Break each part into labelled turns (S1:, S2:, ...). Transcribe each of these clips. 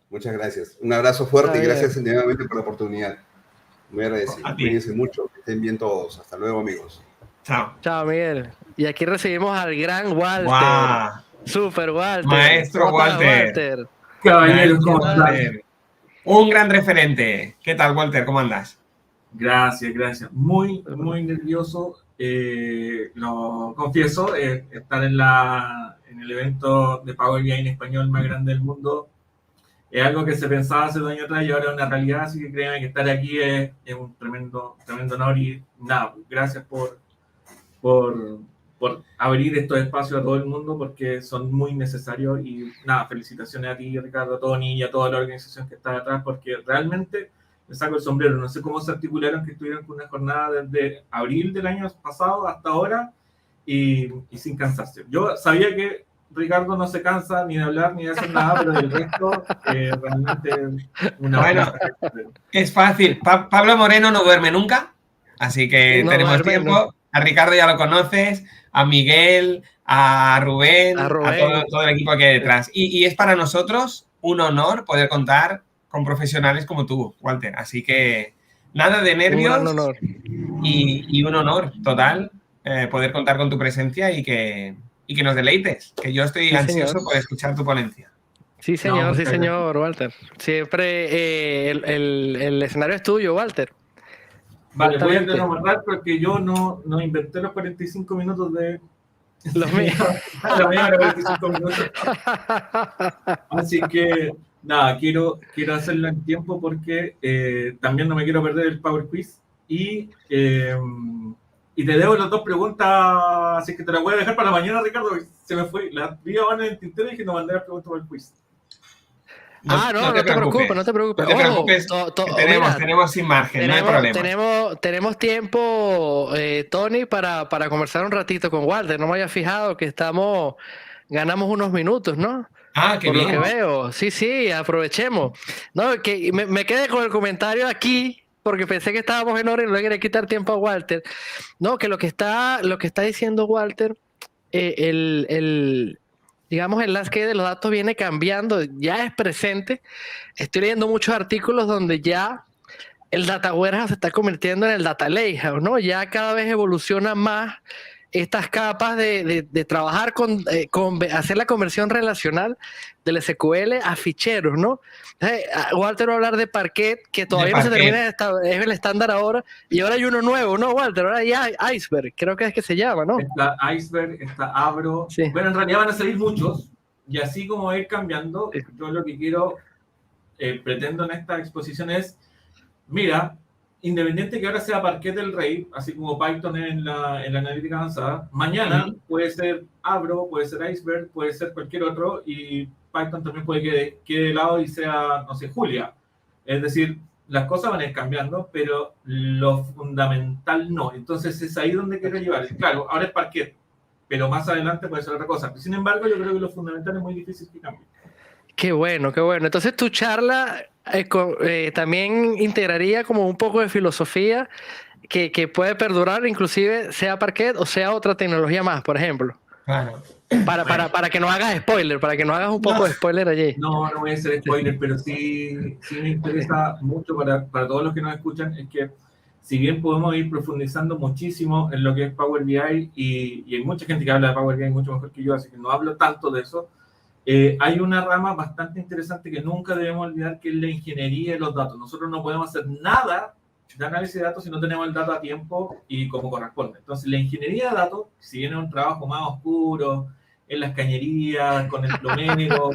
S1: Muchas gracias. Un abrazo fuerte y
S2: Bien.
S1: gracias nuevamente por la oportunidad. Muy agradecido.
S3: A ti.
S1: Cuídense mucho, que estén bien todos. Hasta luego, amigos.
S3: Chao.
S2: Chao, Miguel. Y aquí recibimos al gran Walter.
S3: ¡Guau!
S2: Super Walter.
S3: Maestro
S2: ¿Cómo estás,
S3: Walter.
S4: Caballeros, ¿cómo
S3: Maestro
S4: están?
S3: Walter. Un gran referente. ¿Qué tal, Walter? ¿Cómo andas?
S4: Gracias, gracias. Muy, muy nervioso. Lo confieso, estar en el evento de Power BI en español más grande del mundo es algo que se pensaba hace 2 años atrás y ahora es una realidad, así que créanme que estar aquí es un tremendo honor y nada, gracias por abrir estos espacios a todo el mundo porque son muy necesarios y nada, felicitaciones a ti, Ricardo, a Tony y a toda la organización que está detrás porque realmente me saco el sombrero, no sé cómo se articularon que estuvieron con una jornada desde abril del año pasado hasta ahora y sin cansarse. Yo sabía que Ricardo no se cansa ni de hablar ni de hacer nada, pero del resto realmente una
S3: Bueno, es fácil. Pablo Moreno no duerme nunca, así que
S2: No
S3: tenemos
S2: duerme,
S3: tiempo.
S2: no.
S3: A Ricardo ya lo conoces, a Miguel, a Rubén,
S2: A Rubén.
S3: todo el equipo que hay detrás. Y es para nosotros un honor poder contar con profesionales como tú, Walter. Así que nada de nervios.
S2: Un gran honor.
S3: Y un honor total poder contar con tu presencia y que nos deleites, que yo estoy ansioso
S2: señor.
S3: por escuchar tu ponencia.
S2: Sí, señor,
S4: No,
S2: sí,
S4: muchas
S2: señor, Walter. Siempre el escenario es tuyo, Walter.
S4: Vale, voy a
S2: Exactamente.
S4: renovar porque yo no inventé los 45 minutos de...
S2: Los míos.
S4: La media hora, 45 minutos. Así que, nada, quiero hacerlo en tiempo porque también no me quiero perder el Power Quiz. Y te debo las 2 preguntas, así que te las voy a dejar para mañana, Ricardo, porque se me fue. Las vi ahora en el tintero y dije no mandé las preguntas para el quiz.
S2: No te preocupes.
S3: No te preocupes, que tenemos sin margen, no hay problema.
S2: Tenemos tiempo, Tony, para conversar un ratito con Walter. No me había fijado que ganamos unos minutos, ¿no?
S3: Ah, qué
S2: Por
S3: bien.
S2: lo que veo. Sí, aprovechemos. No, que me quedé con el comentario aquí, porque pensé que estábamos en hora y no le quería quitar tiempo a Walter. No, que lo que está diciendo Walter, digamos, el landscape de los datos viene cambiando, ya es presente. Estoy leyendo muchos artículos donde ya el data warehouse se está convirtiendo en el data lakehouse, ¿no? Ya cada vez evoluciona más estas capas de trabajar con hacer la conversión relacional del SQL a ficheros, ¿no? Walter va a hablar de Parquet, que todavía no se termina, es el estándar ahora, y ahora hay uno nuevo, ¿no, Walter? Ahora hay Iceberg, creo que es que se llama, ¿no?
S4: Está Iceberg, está Avro.
S2: Sí.
S4: Bueno, en realidad van a salir muchos, y así como va a ir cambiando, yo lo que pretendo en esta exposición es, mira, independiente que ahora sea Parquet el rey, así como Python en la analítica avanzada, mañana puede ser Avro, puede ser Iceberg, puede ser cualquier otro, y Python también puede que quede de lado y sea, no sé, Julia. Es decir, las cosas van a ir cambiando, pero lo fundamental no. Entonces es ahí donde quiero llevar. Claro, ahora es Parquet, pero más adelante puede ser otra cosa. Sin embargo, yo creo que lo fundamental es muy difícil que cambie.
S2: Qué bueno, qué bueno. Entonces tu charla también integraría como un poco de filosofía que puede perdurar, inclusive sea Parquet o sea otra tecnología más, por ejemplo.
S3: Claro.
S2: Para que no hagas spoiler, para que no hagas un poco de spoiler allí.
S4: No voy a hacer spoiler, pero sí me interesa mucho para todos los que nos escuchan, es que si bien podemos ir profundizando muchísimo en lo que es Power BI y hay mucha gente que habla de Power BI mucho mejor que yo, así que no hablo tanto de eso, hay una rama bastante interesante que nunca debemos olvidar, que es la ingeniería de los datos. Nosotros no podemos hacer nada de análisis de datos si no tenemos el dato a tiempo y como corresponde. Entonces, la ingeniería de datos, si bien es un trabajo más oscuro, en las cañerías, con el plomero,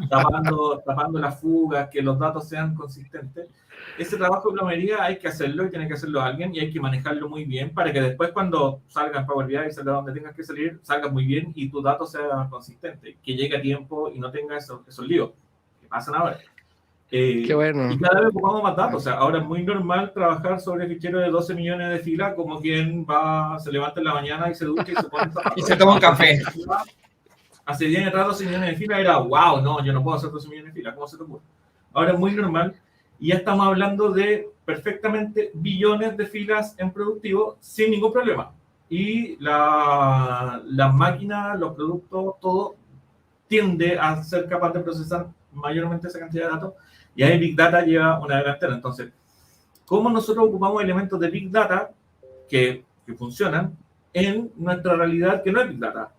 S4: tapando las fugas, que los datos sean consistentes, ese trabajo de plomería hay que hacerlo y tiene que hacerlo alguien y hay que manejarlo muy bien para que después cuando salga en Power BI y salga donde tengas que salir, salga muy bien y tu dato sea consistente, que llegue a tiempo y no tenga esos líos que pasan ahora.
S2: Qué bueno.
S4: Y cada vez ocupamos más datos. O sea, ahora es muy normal trabajar sobre ficheros de 12 millones de filas, como quien se levanta en la mañana y se ducha y se pone
S3: y se toma un café.
S4: Hace 10 años atrás 12 millones de filas era wow, no, yo no puedo hacer 12 millones de filas, ¿cómo se te ocurre? Ahora es muy normal y ya estamos hablando de perfectamente billones de filas en productivo sin ningún problema. Y las máquinas, los productos, todo tiende a ser capaz de procesar mayormente esa cantidad de datos, y ahí Big Data lleva una delantera. Entonces, ¿cómo nosotros ocupamos elementos de Big Data que funcionan en nuestra realidad que no es Big Data?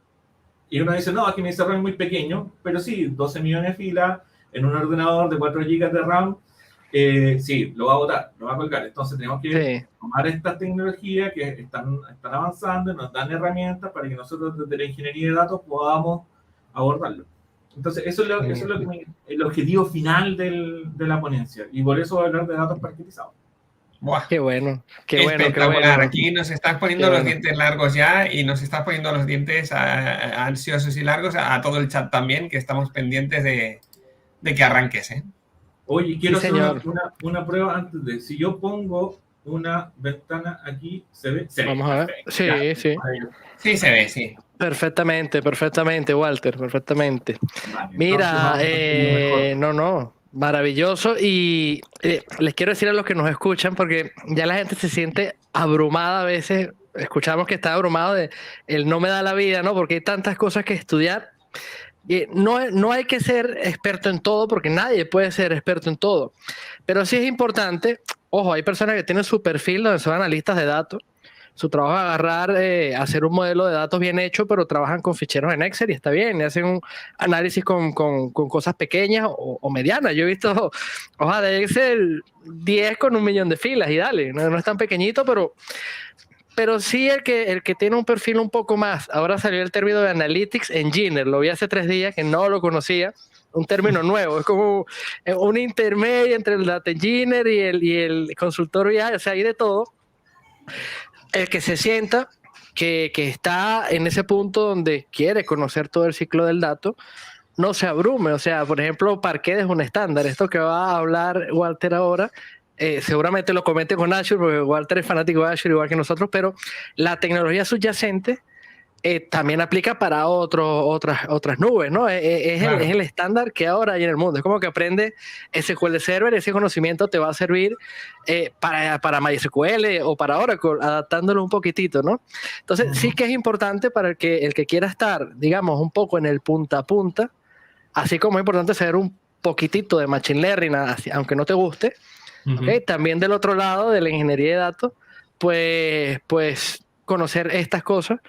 S4: Y uno dice, no, aquí mi CRM es muy pequeño, pero sí, 12 millones de filas en un ordenador de 4 GB de RAM, sí, lo va a botar, lo va a colgar. Entonces tenemos que tomar estas tecnologías que están avanzando y nos dan herramientas para que nosotros desde la ingeniería de datos podamos abordarlo. Entonces eso es lo que el objetivo final de la ponencia, y por eso voy a hablar de datos parquetizados.
S2: Buah. Qué bueno,
S3: espectacular.
S2: Qué bueno.
S3: Aquí nos estás poniendo los dientes largos ya, y nos estás poniendo los dientes ansiosos y largos a todo el chat también, que estamos pendientes de que arranques, ¿eh?
S4: Oye, quiero hacer una prueba antes de... Si yo pongo una ventana aquí, ¿se ve?
S2: Vamos a ver. Sí, ya, sí.
S3: Sí, se ve, sí.
S2: Perfectamente, Walter, perfectamente. Vale, mira, maravilloso. Y les quiero decir a los que nos escuchan, porque ya la gente se siente abrumada a veces. Escuchamos que está abrumado de el no me da la vida, ¿no? Porque hay tantas cosas que estudiar. No hay que ser experto en todo, porque nadie puede ser experto en todo. Pero sí es importante, ojo, hay personas que tienen su perfil donde son analistas de datos. Su trabajo es agarrar, hacer un modelo de datos bien hecho, pero trabajan con ficheros en Excel y está bien. Y hacen un análisis con cosas pequeñas o medianas. Yo he visto hojas de Excel 10 con 1 millón de filas y dale. No es tan pequeñito, pero sí el que tiene un perfil un poco más. Ahora salió el término de Analytics Engineer. Lo vi hace 3 días que no lo conocía. Un término nuevo. Es como un intermedio entre el Data Engineer y el consultor BI. O sea, hay de todo. El que se sienta que está en ese punto donde quiere conocer todo el ciclo del dato, no se abrume. O sea, por ejemplo, Parquet es un estándar. Esto que va a hablar Walter ahora, seguramente lo comente con Azure, porque Walter es fanático de Azure igual que nosotros, pero la tecnología subyacente también aplica para otras nubes, ¿no? Es el estándar que ahora hay en el mundo. Es como que aprende SQL Server, ese conocimiento te va a servir para MySQL o para Oracle, adaptándolo un poquitito, ¿no? Entonces, sí que es importante para el que quiera estar, digamos, un poco en el punta a punta, así como es importante saber un poquitito de Machine Learning, aunque no te guste, ¿okay? También del otro lado, de la ingeniería de datos, pues conocer estas cosas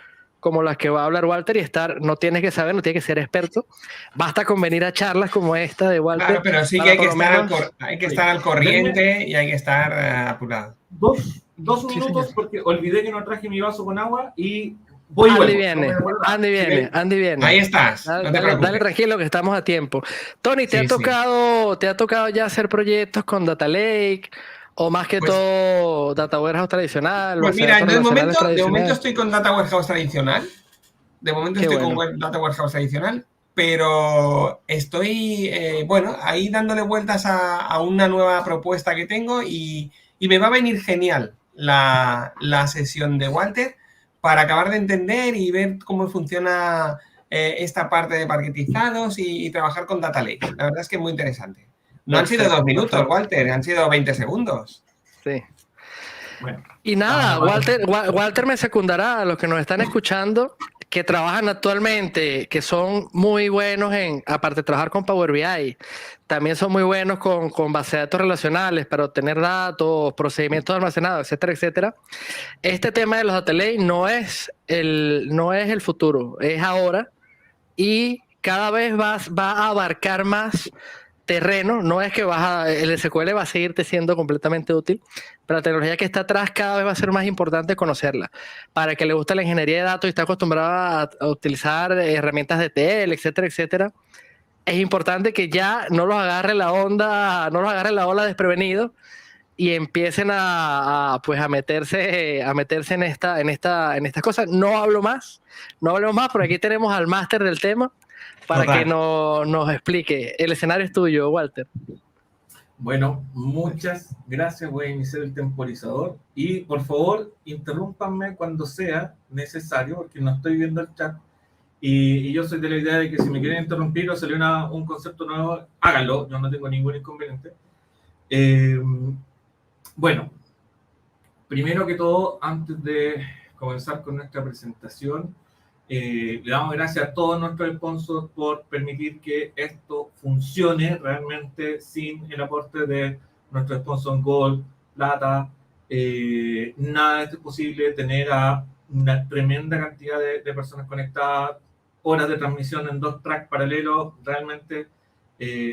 S2: como las que va a hablar Walter y no tienes que saber, no tienes que ser experto, basta con venir a charlas como esta de Walter.
S3: Claro, pero sí que hay que estar al corriente y hay que estar apurado.
S4: Dos minutos, señor. Porque olvidé que no traje mi vaso con agua y
S2: Andy viene.
S3: Ahí estás.
S2: Dale tranquilo que estamos a tiempo. Tony, ¿te ha tocado ya hacer proyectos con Data Lake? ¿O más que todo Data Warehouse tradicional?
S3: Pues mira, de momento estoy con Data Warehouse tradicional. Con Data Warehouse tradicional, pero estoy, ahí dándole vueltas a una nueva propuesta que tengo y me va a venir genial la sesión de Walter para acabar de entender y ver cómo funciona esta parte de parquetizados y trabajar con Data Lake. La verdad es que es muy interesante. No han sido 2 minutos, Walter, han sido 20 segundos.
S2: Sí. Bueno. Y nada, Walter me secundará a los que nos están escuchando, que trabajan actualmente, que son muy buenos aparte de trabajar con Power BI, también son muy buenos con bases de datos relacionales para obtener datos, procedimientos almacenados, etcétera, etcétera. Este tema de los Data Lake no es el futuro, es ahora, y cada vez va a abarcar más terreno. No es que el SQL va a seguirte siendo completamente útil, pero la tecnología que está atrás cada vez va a ser más importante conocerla. Para el que le gusta la ingeniería de datos y está acostumbrado a utilizar herramientas de ETL, etcétera, etcétera, es importante que ya no los agarre la ola desprevenidos y empiecen a meterse en estas cosas. No hablo más, porque aquí tenemos al máster del tema para que nos explique. El escenario es tuyo, Walter.
S4: Bueno, muchas gracias. Voy a iniciar el temporizador y por favor interrúmpanme cuando sea necesario, porque no estoy viendo el chat y yo soy de la idea de que si me quieren interrumpir o sale un concepto nuevo, háganlo, yo no tengo ningún inconveniente. Bueno, primero que todo, antes de comenzar con nuestra presentación, Le damos gracias a todos nuestros sponsors por permitir que esto funcione realmente sin el aporte de nuestros sponsors Gold, Plata. Nada de esto es posible. Tener a una tremenda cantidad de personas conectadas, horas de transmisión en 2 tracks paralelos, realmente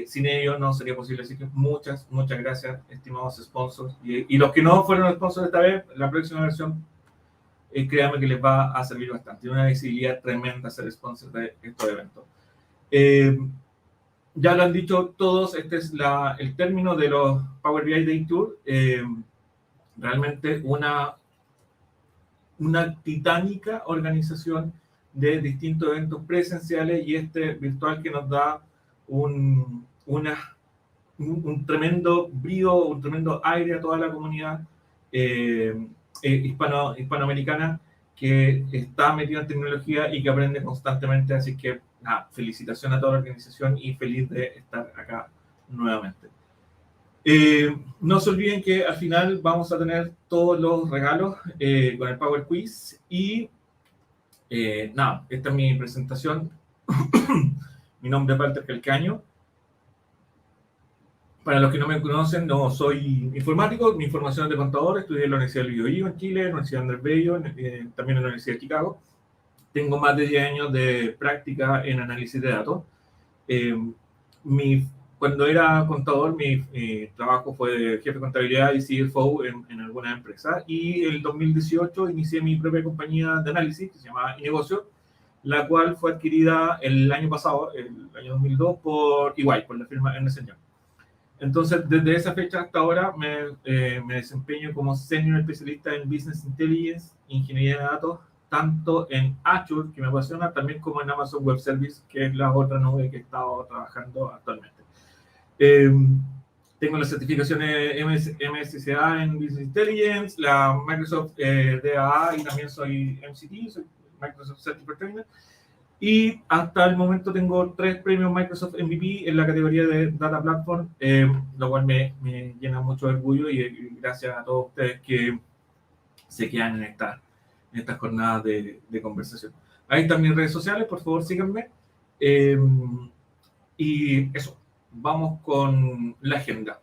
S4: sin ellos no sería posible. Así que muchas gracias, estimados sponsors. Y los que no fueron sponsors esta vez, la próxima versión, créanme que les va a servir bastante. Tiene una visibilidad tremenda ser sponsor de estos eventos. Ya lo han dicho todos, este es el término de los Power BI Day Tour. Realmente una titánica organización de distintos eventos presenciales y este virtual que nos da un tremendo brío, un tremendo aire a toda la comunidad hispanoamericana que está metida en tecnología y que aprende constantemente. Así que felicitaciones a toda la organización y feliz de estar acá nuevamente. No se olviden que al final vamos a tener todos los regalos con el Power Quiz y esta es mi presentación. Mi nombre es Walter Calcaño. Para los que no me conocen, no soy informático, mi formación es de contador, estudié en la Universidad del Biobío en Chile, en la Universidad Andrés Bello, también en la Universidad de Chicago. Tengo más de 10 años de práctica en análisis de datos. Cuando era contador, mi trabajo fue de jefe de contabilidad y CFO en alguna empresa. Y en el 2018 inicié mi propia compañía de análisis que se llama iNegocio, la cual fue adquirida el año pasado, el año 2002, por EY, por la firma Ernst & Young. Entonces, desde esa fecha hasta ahora me desempeño como senior especialista en Business Intelligence, Ingeniería de Datos, tanto en Azure, que me apasiona, también como en Amazon Web Service, que es la otra nube que he estado trabajando actualmente. Tengo las certificaciones MSCA en Business Intelligence, la Microsoft DAA y también soy MCT, soy Microsoft Certified Trainer. Y hasta el momento tengo 3 premios Microsoft MVP en la categoría de Data Platform, lo cual me llena mucho de orgullo y gracias a todos ustedes que se quedan en estas jornadas de conversación. Ahí están mis redes sociales, por favor síganme. Y eso, vamos con la agenda.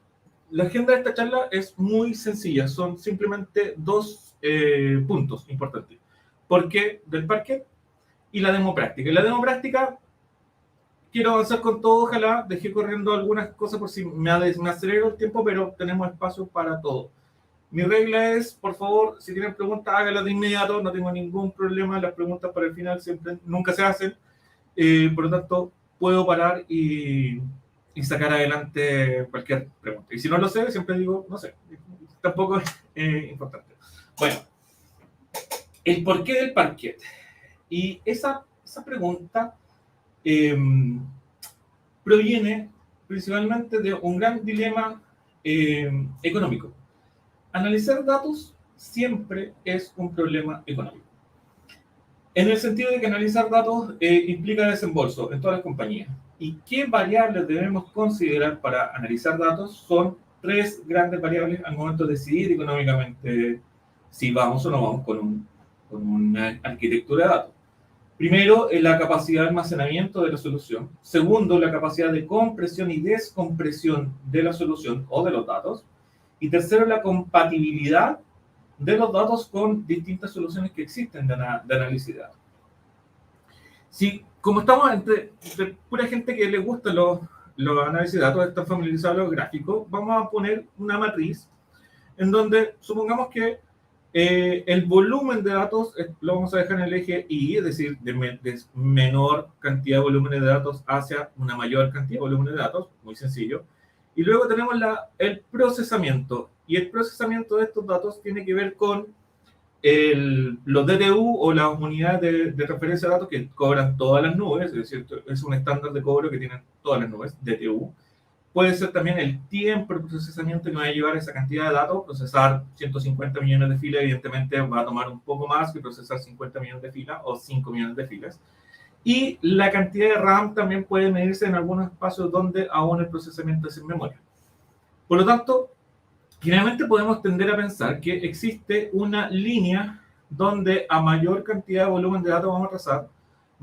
S4: La agenda de esta charla es muy sencilla, son simplemente 2 puntos importantes. ¿Por qué del Parquet? Y la demo práctica. Y la demo práctica, quiero avanzar con todo, ojalá dejé corriendo algunas cosas por si me acelero el tiempo, pero tenemos espacio para todo. Mi regla es, por favor, si tienen preguntas, háganlas de inmediato, no tengo ningún problema, las preguntas para el final nunca se hacen, por lo tanto, puedo parar y sacar adelante cualquier pregunta. Y si no lo sé, siempre digo, no sé, tampoco es importante. Bueno, el porqué del Parquet. Y esa pregunta proviene principalmente de un gran dilema económico. Analizar datos siempre es un problema económico. En el sentido de que analizar datos implica desembolso en todas las compañías. ¿Y qué variables debemos considerar para analizar datos? Son 3 grandes variables al momento de decidir económicamente si vamos o no vamos con una arquitectura de datos. Primero, la capacidad de almacenamiento de la solución. Segundo, la capacidad de compresión y descompresión de la solución o de los datos. Y tercero, la compatibilidad de los datos con distintas soluciones que existen de análisis de datos. Si, como estamos entre pura gente que le gustan los análisis de datos, están familiarizados los gráficos, vamos a poner una matriz en donde supongamos que el volumen de datos lo vamos a dejar en el eje Y, es decir, de menor cantidad de volúmenes de datos hacia una mayor cantidad de volúmenes de datos, muy sencillo. Y luego tenemos el procesamiento, y el procesamiento de estos datos tiene que ver con los DTU o las unidades de referencia de datos que cobran todas las nubes, es decir, es un estándar de cobro que tienen todas las nubes, DTU. Puede ser también el tiempo de procesamiento que va a llevar esa cantidad de datos. Procesar 150 millones de filas, evidentemente, va a tomar un poco más que procesar 50 millones de filas o 5 millones de filas. Y la cantidad de RAM también puede medirse en algunos espacios donde aún el procesamiento es en memoria. Por lo tanto, generalmente podemos tender a pensar que existe una línea donde a mayor cantidad de volumen de datos vamos a trazar,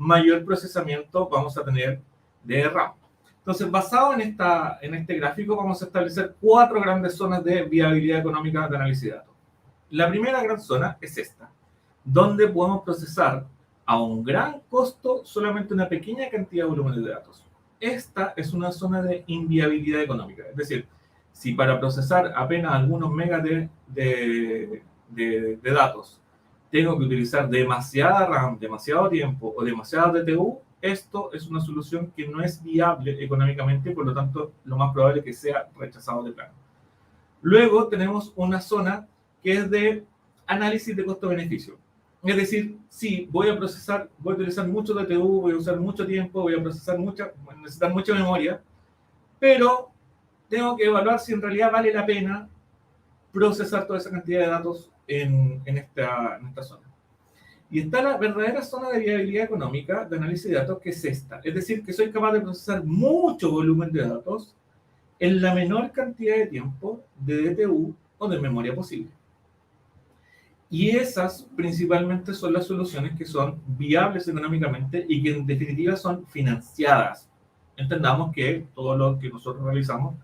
S4: mayor procesamiento vamos a tener de RAM. Entonces, basado en este gráfico, vamos a establecer 4 grandes zonas de viabilidad económica de análisis de datos. La primera gran zona es esta, donde podemos procesar a un gran costo solamente una pequeña cantidad de volúmenes de datos. Esta es una zona de inviabilidad económica, es decir, si para procesar apenas algunos megas de datos tengo que utilizar demasiada RAM, demasiado tiempo o demasiado DTU, esto es una solución que no es viable económicamente, por lo tanto, lo más probable es que sea rechazado de plano. Luego tenemos una zona que es de análisis de costo-beneficio. Es decir, sí, voy a utilizar mucho DTU, voy a usar mucho tiempo, voy a necesitar mucha memoria, pero tengo que evaluar si en realidad vale la pena procesar toda esa cantidad de datos en esta zona. Y está la verdadera zona de viabilidad económica de análisis de datos, que es esta. Es decir, que soy capaz de procesar mucho volumen de datos en la menor cantidad de tiempo de DTU o de memoria posible. Y esas principalmente son las soluciones que son viables económicamente y que en definitiva son financiadas. Entendamos que todo lo que nosotros realizamos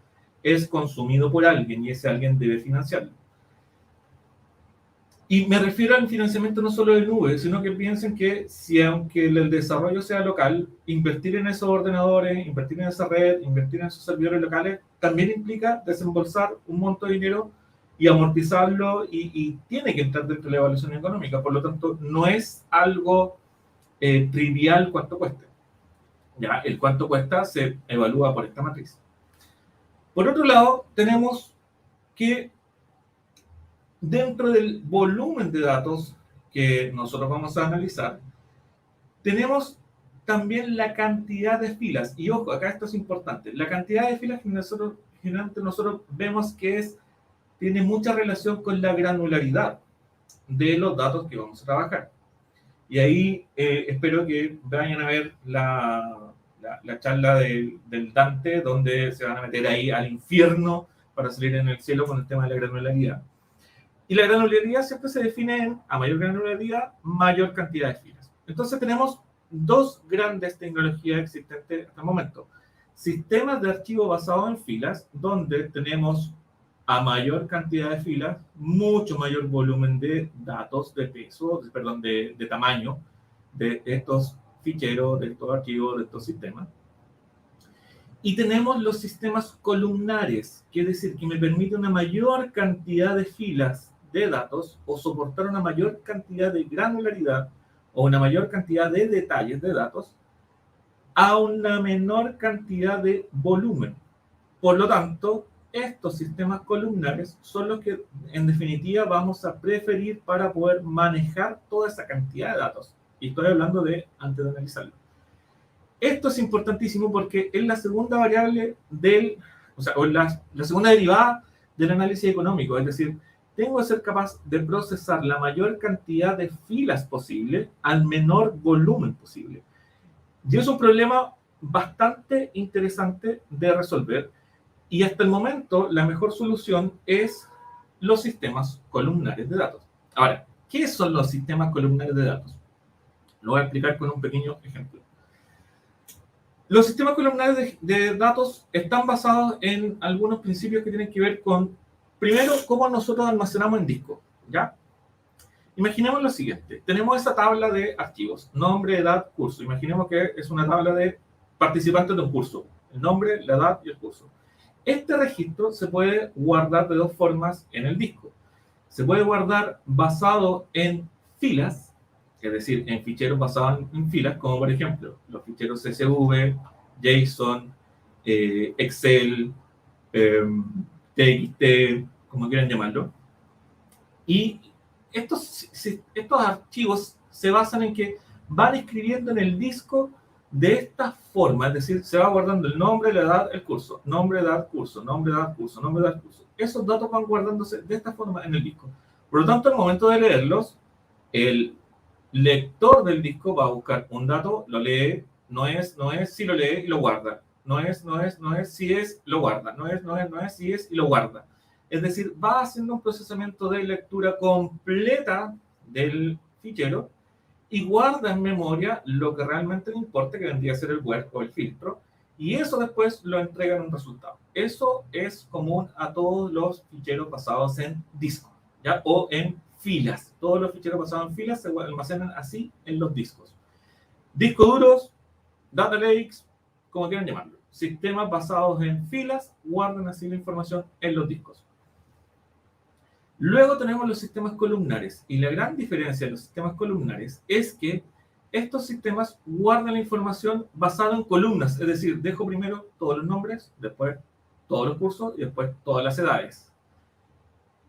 S4: es consumido por alguien y ese alguien debe financiarlo. Y me refiero al financiamiento no solo de nube, sino que piensen que si aunque el desarrollo sea local, invertir en esos ordenadores, invertir en esa red, invertir en esos servidores locales, también implica desembolsar un monto de dinero y amortizarlo y tiene que entrar dentro de la evaluación económica. Por lo tanto, no es algo trivial cuánto cueste. Ya, el cuánto cuesta se evalúa por esta matriz. Por otro lado, tenemos que dentro del volumen de datos que nosotros vamos a analizar, tenemos también la cantidad de filas. Y ojo, acá esto es importante. La cantidad de filas que generalmente nosotros vemos que tiene mucha relación con la granularidad de los datos que vamos a trabajar. Y ahí espero que vayan a ver la charla del Dante, donde se van a meter ahí al infierno para salir en el cielo con el tema de la granularidad. Y la granularidad siempre se define en, a mayor granularidad, mayor cantidad de filas. Entonces tenemos 2 grandes tecnologías existentes hasta el momento. Sistemas de archivo basados en filas, donde tenemos a mayor cantidad de filas, mucho mayor volumen de datos, de peso, de tamaño de estos ficheros, de estos archivos, de estos sistemas. Y tenemos los sistemas columnares, que es decir, que me permite una mayor cantidad de filas de datos o soportar una mayor cantidad de granularidad o una mayor cantidad de detalles de datos a una menor cantidad de volumen. Por lo tanto, estos sistemas columnares son los que en definitiva vamos a preferir para poder manejar toda esa cantidad de datos. Y estoy hablando de antes de analizarlo. Esto es importantísimo porque es la segunda variable la segunda derivada del análisis económico. Es decir, tengo que ser capaz de procesar la mayor cantidad de filas posible al menor volumen posible. Y es un problema bastante interesante de resolver. Y hasta el momento, la mejor solución es los sistemas columnares de datos. Ahora, ¿qué son los sistemas columnares de datos? Lo voy a explicar con un pequeño ejemplo. Los sistemas columnares de datos están basados en algunos principios que tienen que ver con, primero, cómo nosotros almacenamos en disco, ¿ya? Imaginemos lo siguiente. Tenemos esa tabla de archivos, nombre, edad, curso. Imaginemos que es una tabla de participantes de un curso. El nombre, la edad y el curso. Este registro se puede guardar de 2 formas en el disco. Se puede guardar basado en filas, es decir, en ficheros basados en filas, como por ejemplo los ficheros CSV, JSON, Excel, TXT, como quieran llamarlo. Y estos archivos se basan en que van escribiendo en el disco de esta forma, es decir, se va guardando el nombre, la edad, el curso, nombre, edad, curso, nombre, edad, curso, nombre, edad, curso. Esos datos van guardándose de esta forma en el disco. Por lo tanto, al momento de leerlos, el lector del disco va a buscar un dato, lo lee, no es si lo lee y lo guarda, no es si es, lo guarda, no es si es y lo guarda. Es decir, va haciendo un procesamiento de lectura completa del fichero y guarda en memoria lo que realmente le importa, que vendría a ser el word o el filtro, y eso después lo entrega en un resultado. Eso es común a todos los ficheros basados en disco, ¿ya? O en filas. Todos los ficheros basados en filas se almacenan así en los discos. Discos duros, data lakes, como quieran llamarlo. Sistemas basados en filas guardan así la información en los discos. Luego tenemos los sistemas columnares, y la gran diferencia de los sistemas columnares es que estos sistemas guardan la información basada en columnas, es decir, dejo primero todos los nombres, después todos los cursos y después todas las edades.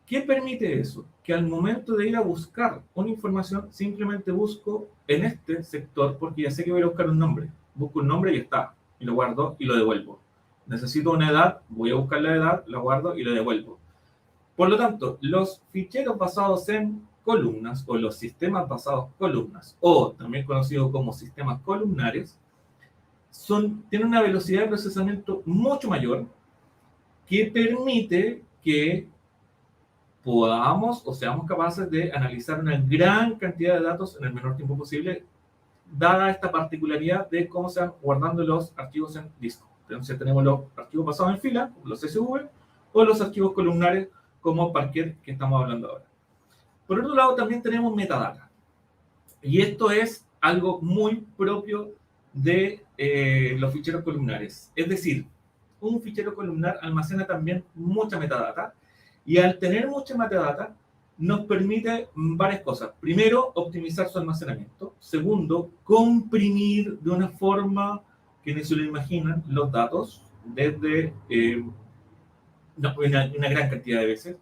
S4: ¿Qué permite eso? Que al momento de ir a buscar una información, simplemente busco en este sector, porque ya sé que voy a buscar un nombre. Busco un nombre y está, y lo guardo y lo devuelvo. Necesito una edad, voy a buscar la edad, la guardo y lo devuelvo. Por lo tanto, los ficheros basados en columnas o los sistemas basados en columnas, o también conocidos como sistemas columnares, tienen una velocidad de procesamiento mucho mayor que permite que podamos o seamos capaces de analizar una gran cantidad de datos en el menor tiempo posible, dada esta particularidad de cómo se van guardando los archivos en disco. Entonces tenemos los archivos basados en fila, los CSV, o los archivos columnares, como Parquet, que estamos hablando ahora. Por otro lado, también tenemos metadata. Y esto es algo muy propio de los ficheros columnares. Es decir, un fichero columnar almacena también mucha metadata. Y al tener mucha metadata, nos permite varias cosas. Primero, optimizar su almacenamiento. Segundo, comprimir de una forma que ni se lo imaginan los datos desde una gran cantidad de veces.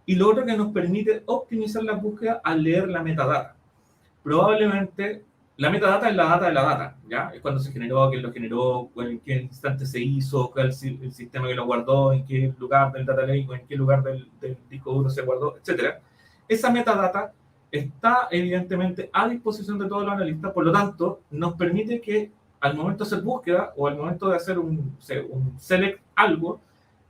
S4: Y lo otro que nos permite optimizar la búsqueda al leer la metadata. Probablemente la metadata es la data de la data, ¿ya? Es cuando se generó, quién lo generó, en qué instante se hizo, cuál es el sistema que lo guardó, en qué lugar del data lake o en qué lugar del disco duro se guardó, etc. Esa metadata está evidentemente a disposición de todos los analistas, por lo tanto, nos permite que al momento de hacer búsqueda o al momento de hacer un select algo,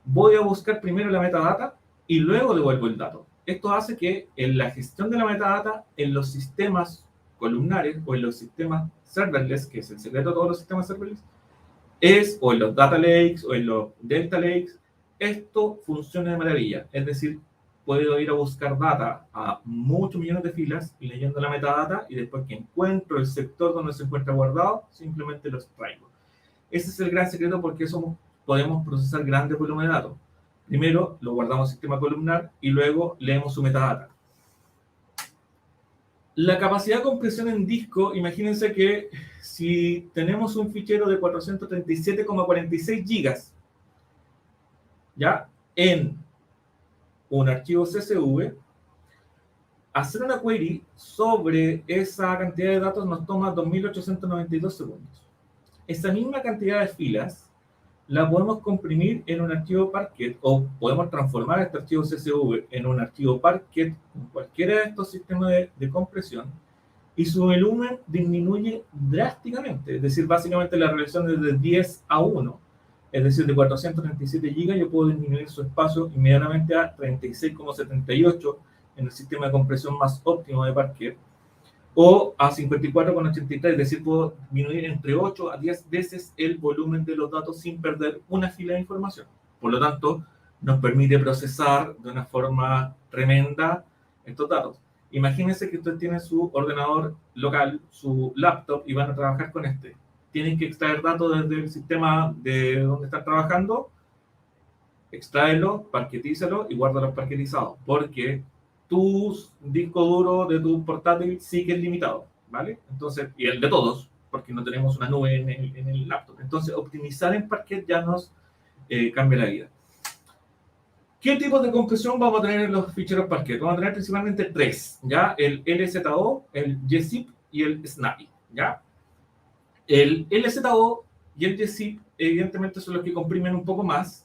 S4: voy a buscar primero la metadata y luego devuelvo el dato. Esto hace que en la gestión de la metadata, en los sistemas columnares o en los sistemas serverless, que es el secreto de todos los sistemas serverless, o en los data lakes o en los delta lakes, esto funciona de maravilla. Es decir, puedo ir a buscar data a muchos millones de filas leyendo la metadata y después que encuentro el sector donde se encuentra guardado, simplemente lo extraigo. Ese es el gran secreto porque podemos procesar grandes volúmenes de datos. Primero lo guardamos en sistema columnar y luego leemos su metadata. La capacidad de compresión en disco, imagínense que si tenemos un fichero de 437,46 gigas, ¿ya? En un archivo CSV, hacer una query sobre esa cantidad de datos nos toma 2.892 segundos. Esa misma cantidad de filas la podemos comprimir en un archivo Parquet o podemos transformar este archivo CSV en un archivo Parquet con cualquiera de estos sistemas de compresión y su volumen disminuye drásticamente. Es decir, básicamente la relación es de 10 a 1. Es decir, de 437 GB yo puedo disminuir su espacio inmediatamente a 36,78 en el sistema de compresión más óptimo de Parquet, o a 54,83, es decir, puedo disminuir entre 8 a 10 veces el volumen de los datos sin perder una fila de información. Por lo tanto, nos permite procesar de una forma tremenda estos datos. Imagínense que usted tiene su ordenador local, su laptop, y van a trabajar con este. Tienen que extraer datos desde el sistema de donde están trabajando, extráelo, parquetízalo y guárdalo parquetizado, porque tu disco duro de tu portátil sí que es limitado, ¿vale? Entonces, y el de todos, porque no tenemos una nube en el laptop. Entonces, optimizar en Parquet ya nos cambia la vida. ¿Qué tipo de compresión vamos a tener en los ficheros Parquet? Vamos a tener principalmente tres, ¿ya? El LZO, el gzip y el snappy, ¿ya? El LZO y el gzip, evidentemente, son los que comprimen un poco más,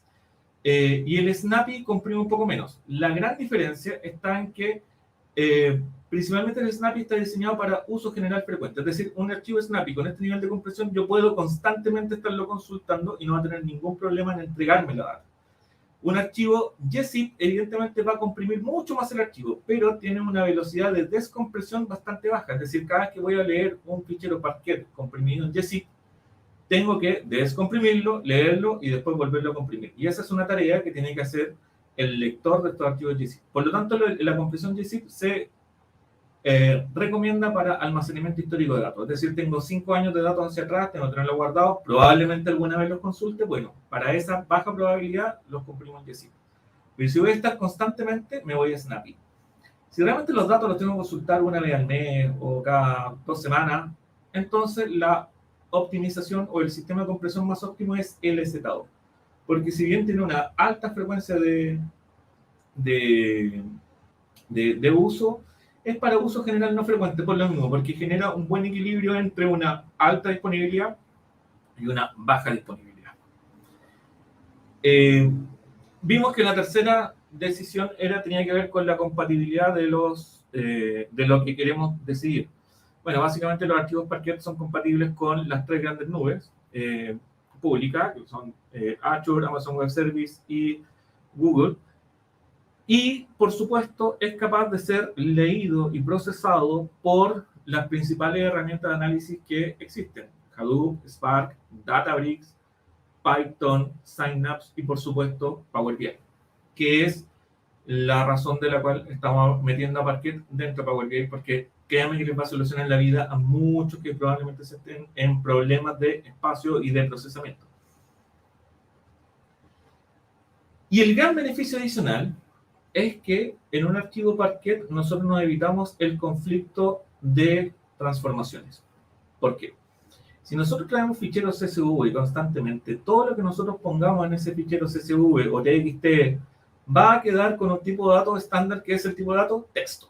S4: y el snappy comprime un poco menos. La gran diferencia está en que principalmente el snappy está diseñado para uso general frecuente, es decir, un archivo snappy con este nivel de compresión yo puedo constantemente estarlo consultando y no va a tener ningún problema en entregarme la data. Un archivo gzip evidentemente va a comprimir mucho más el archivo, pero tiene una velocidad de descompresión bastante baja. Es decir, cada vez que voy a leer un fichero Parquet comprimido en gzip, tengo que descomprimirlo, leerlo y después volverlo a comprimir. Y esa es una tarea que tiene que hacer el lector de estos archivos gzip. Por lo tanto, la compresión gzip se recomienda para almacenamiento histórico de datos. Es decir, tengo 5 años de datos hacia atrás, tengo que tenerlos guardados, probablemente alguna vez los consulte. Bueno, para esa baja probabilidad los comprimo en gzip. Pero si voy a estar constantemente, me voy a Snappy. Si realmente los datos los tengo que consultar una vez al mes o cada 2 semanas, entonces la optimización o el sistema de compresión más óptimo es LZO. Porque si bien tiene una alta frecuencia de uso, es para uso general no frecuente por lo mismo, porque genera un buen equilibrio entre una alta disponibilidad y una baja disponibilidad. Vimos que la tercera decisión tenía que ver con la compatibilidad de lo que queremos decidir. Bueno, básicamente los archivos Parquet son compatibles con las 3 grandes nubes públicas, que son Azure, Amazon Web Service y Google. Y, por supuesto, es capaz de ser leído y procesado por las principales herramientas de análisis que existen. Hadoop, Spark, Databricks, Python, Synapse y, por supuesto, Power BI, que es la razón de la cual estamos metiendo a Parquet dentro de Power BI, porque créanme que les va a solucionar la vida a muchos que probablemente se estén en problemas de espacio y de procesamiento. Y el gran beneficio adicional es que en un archivo Parquet nosotros nos evitamos el conflicto de transformaciones. ¿Por qué? Si nosotros traemos ficheros CSV constantemente, todo lo que nosotros pongamos en ese fichero CSV o TXT va a quedar con un tipo de datos estándar que es el tipo de dato texto.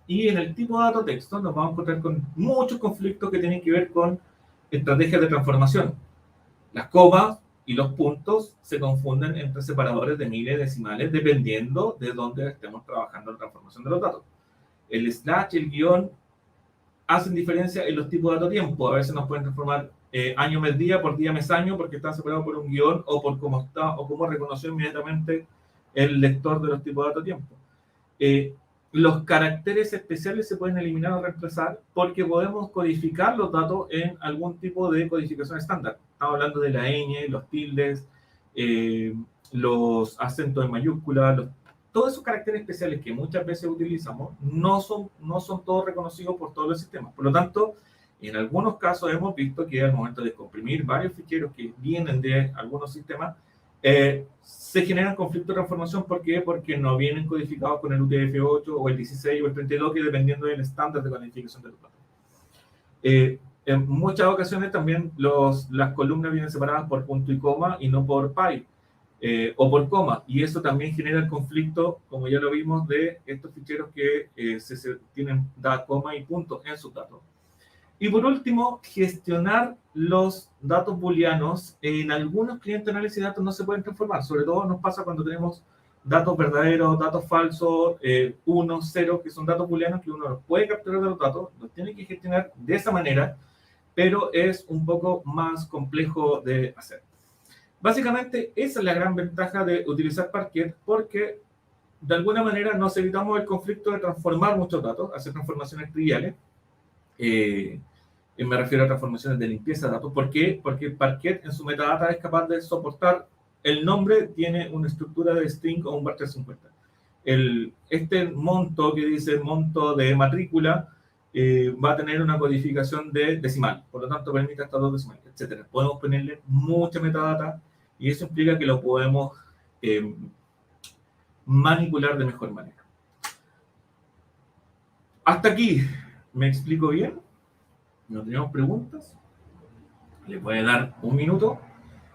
S4: Y en el tipo de dato texto nos vamos a encontrar con muchos conflictos que tienen que ver con estrategias de transformación. Las comas y los puntos se confunden entre separadores de miles decimales dependiendo de dónde estemos trabajando la transformación de los datos. El slash y el guión hacen diferencia en los tipos de dato tiempo. A veces nos pueden transformar año mes día por día mes año porque están separados por un guión o por cómo está o cómo reconoció inmediatamente el lector de los tipos de dato tiempo. Los caracteres especiales se pueden eliminar o reemplazar porque podemos codificar los datos en algún tipo de codificación estándar. Estamos hablando de la ñ, los tildes, los acentos en mayúsculas, todos esos caracteres especiales que muchas veces utilizamos no son todos reconocidos por todos los sistemas. Por lo tanto, en algunos casos hemos visto que al momento de comprimir varios ficheros que vienen de algunos sistemas, se generan conflictos de transformación. ¿Por qué? Porque no vienen codificados con el UTF-8 o el 16 o el 32, que dependiendo del estándar de codificación de los datos. En muchas ocasiones también las columnas vienen separadas por punto y coma y no por pi o por coma. Y eso también genera el conflicto, como ya lo vimos, de estos ficheros que tienen coma y punto en sus datos. Y por último, gestionar los datos booleanos. En algunos clientes de análisis de datos no se pueden transformar. Sobre todo nos pasa cuando tenemos datos verdaderos, datos falsos, 1, 0, que son datos booleanos que uno los puede capturar de los datos, los tiene que gestionar de esa manera, pero es un poco más complejo de hacer. Básicamente, esa es la gran ventaja de utilizar Parquet, porque de alguna manera nos evitamos el conflicto de transformar muchos datos, hacer transformaciones triviales. Me refiero a transformaciones de limpieza de datos. ¿Por qué? Porque Parquet en su metadata es capaz de soportar el nombre, tiene una estructura de string o un bar 350. Este monto que dice monto de matrícula va a tener una codificación de decimal, por lo tanto permite hasta 2 decimales, etc. Podemos ponerle mucha metadata y eso implica que lo podemos manipular de mejor manera. Hasta aquí, ¿me explico bien? ¿No tenemos preguntas? Les voy a dar un minuto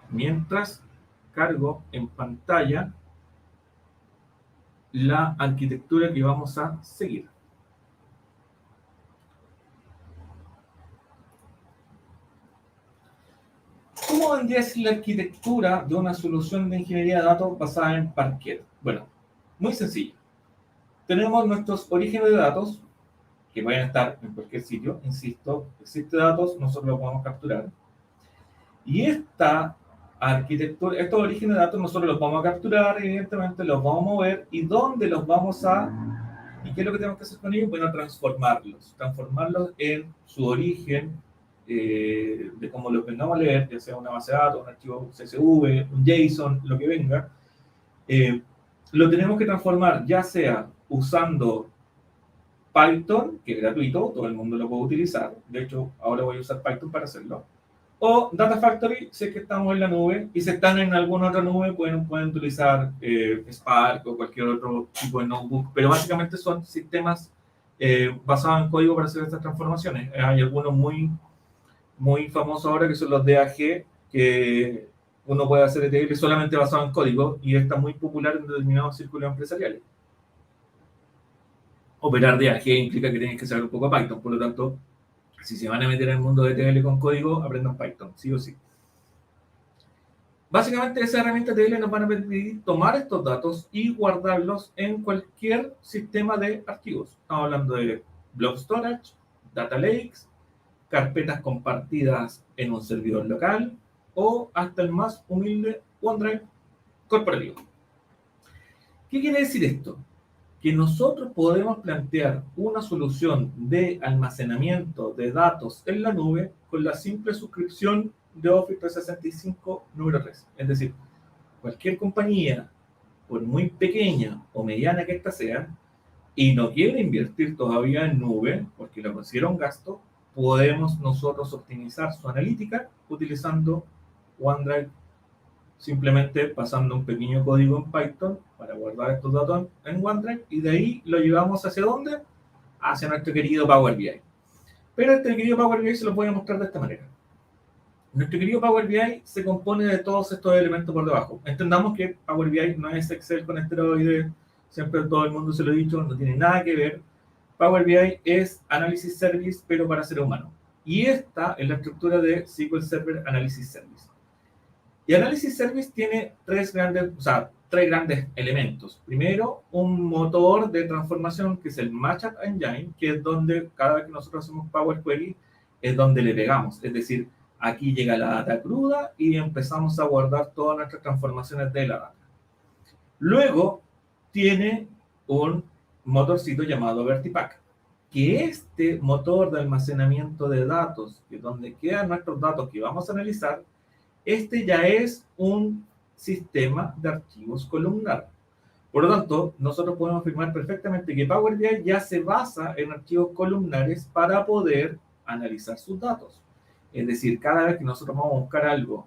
S4: mientras cargo en pantalla la arquitectura que vamos a seguir. ¿Cómo vendría a ser la arquitectura de una solución de ingeniería de datos basada en Parquet? Bueno, muy sencillo. Tenemos nuestros orígenes de datos, que pueden estar en cualquier sitio, insisto, existe datos, nosotros lo podemos capturar. Y esta arquitectura, estos orígenes de datos nosotros los vamos a capturar, evidentemente los vamos a mover, y dónde los vamos a, y qué es lo que tenemos que hacer con ellos, bueno, transformarlos en su origen, de cómo los vengamos a leer, ya sea una base de datos, un archivo CSV, un JSON, lo que venga, lo tenemos que transformar ya sea usando Python, que es gratuito, todo el mundo lo puede utilizar, de hecho ahora voy a usar Python para hacerlo, o Data Factory, si es que estamos en la nube, y si están en alguna otra nube, pueden utilizar Spark o cualquier otro tipo de notebook, pero básicamente son sistemas basados en código para hacer estas transformaciones. Hay algunos muy famosos ahora que son los DAG, que uno puede hacer ETL solamente basado en código, y está muy popular en determinados círculos empresariales. Operar DAG implica que tienes que saber un poco de Python, por lo tanto, si se van a meter en el mundo de ETL con código, aprendan Python, sí o sí. Básicamente, esas herramientas de ETL nos van a permitir tomar estos datos y guardarlos en cualquier sistema de archivos. Estamos hablando de blob storage, data lakes, carpetas compartidas en un servidor local o hasta el más humilde OneDrive corporativo. ¿Qué quiere decir esto? Que nosotros podemos plantear una solución de almacenamiento de datos en la nube con la simple suscripción de Office 365 número 3. Es decir, cualquier compañía, por muy pequeña o mediana que ésta sea, y no quiere invertir todavía en nube, porque lo considera un gasto, podemos nosotros optimizar su analítica utilizando OneDrive, simplemente pasando un pequeño código en Python para guardar estos datos en OneDrive, y de ahí lo llevamos ¿hacia dónde? Hacia nuestro querido Power BI. Pero este querido Power BI se lo voy a mostrar de esta manera. Nuestro querido Power BI se compone de todos estos elementos por debajo. Entendamos que Power BI no es Excel con esteroides, siempre todo el mundo se lo ha dicho, no tiene nada que ver. Power BI es Analysis Service, pero para seres humanos. Y esta es la estructura de SQL Server Analysis Service. Y Analysis Service tiene tres grandes elementos. Primero, un motor de transformación que es el Matchup Engine, que es donde cada vez que nosotros hacemos Power Query, es donde le pegamos. Es decir, aquí llega la data cruda y empezamos a guardar todas nuestras transformaciones de la data. Luego, tiene un motorcito llamado Vertipack, que este motor de almacenamiento de datos, que es donde quedan nuestros datos que vamos a analizar, este ya es un sistema de archivos columnar. Por lo tanto, nosotros podemos afirmar perfectamente que Power BI ya se basa en archivos columnares para poder analizar sus datos. Es decir, cada vez que nosotros vamos a buscar algo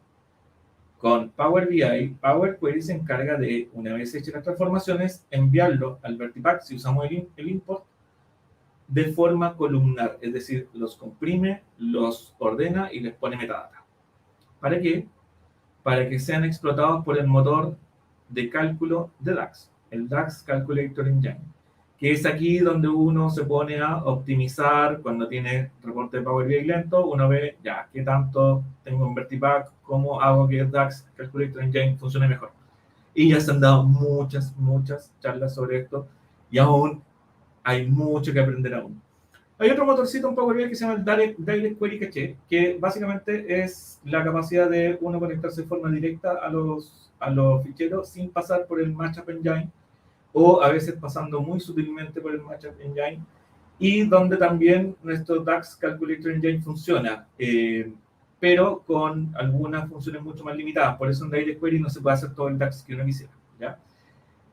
S4: con Power BI, Power Query se encarga de, una vez hechas las transformaciones, enviarlo al Vertipack, si usamos el import, de forma columnar. Es decir, los comprime, los ordena y les pone metadata. ¿Para qué? Para que sean explotados por el motor de cálculo de DAX, el DAX Calculator Engine, que es aquí donde uno se pone a optimizar cuando tiene reporte de Power BI lento. Uno ve, ya, qué tanto tengo en Vertipack, cómo hago que el DAX Calculator Engine funcione mejor. Y ya se han dado muchas charlas sobre esto, y aún hay mucho que aprender aún. Hay otro motorcito en Power BI que se llama el Direct Query Cache, que básicamente es la capacidad de uno conectarse de forma directa a los ficheros sin pasar por el Matchup Engine, o a veces pasando muy sutilmente por el Matchup Engine, y donde también nuestro DAX Calculator Engine funciona, pero con algunas funciones mucho más limitadas. Por eso en Direct Query no se puede hacer todo el DAX que uno quisiera, ¿ya?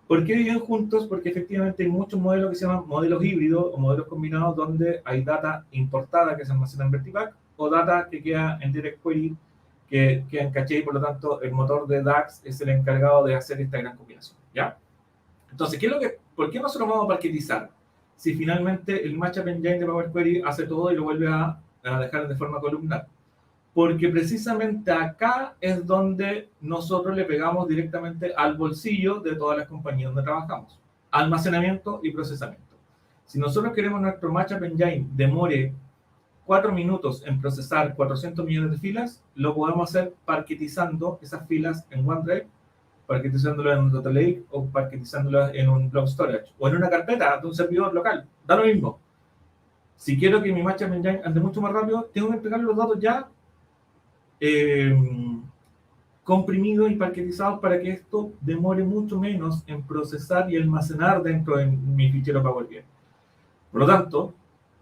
S4: ¿Por qué viven juntos? Porque efectivamente hay muchos modelos que se llaman modelos híbridos o modelos combinados, donde hay data importada que se almacena en Vertipack o data que queda en Direct Query que queda en caché, y por lo tanto el motor de DAX es el encargado de hacer esta gran combinación, ¿ya? Entonces, ¿por qué nosotros vamos a parquetizar? Si finalmente el Matchup Engine de Power Query hace todo y lo vuelve a dejar de forma columnar. Porque precisamente acá es donde nosotros le pegamos directamente al bolsillo de todas las compañías donde trabajamos. Almacenamiento y procesamiento. Si nosotros queremos nuestro Matchup Engine demore 4 minutos en procesar 400 millones de filas, lo podemos hacer parquetizando esas filas en OneDrive, parquetizándolas en un Data Lake o parquetizándolas en un Blob Storage o en una carpeta de un servidor local. Da lo mismo. Si quiero que mi Matchup Engine ande mucho más rápido, tengo que entregar los datos ya comprimidos y paquetizados para que esto demore mucho menos en procesar y almacenar dentro de mi fichero Power BI. Por lo tanto,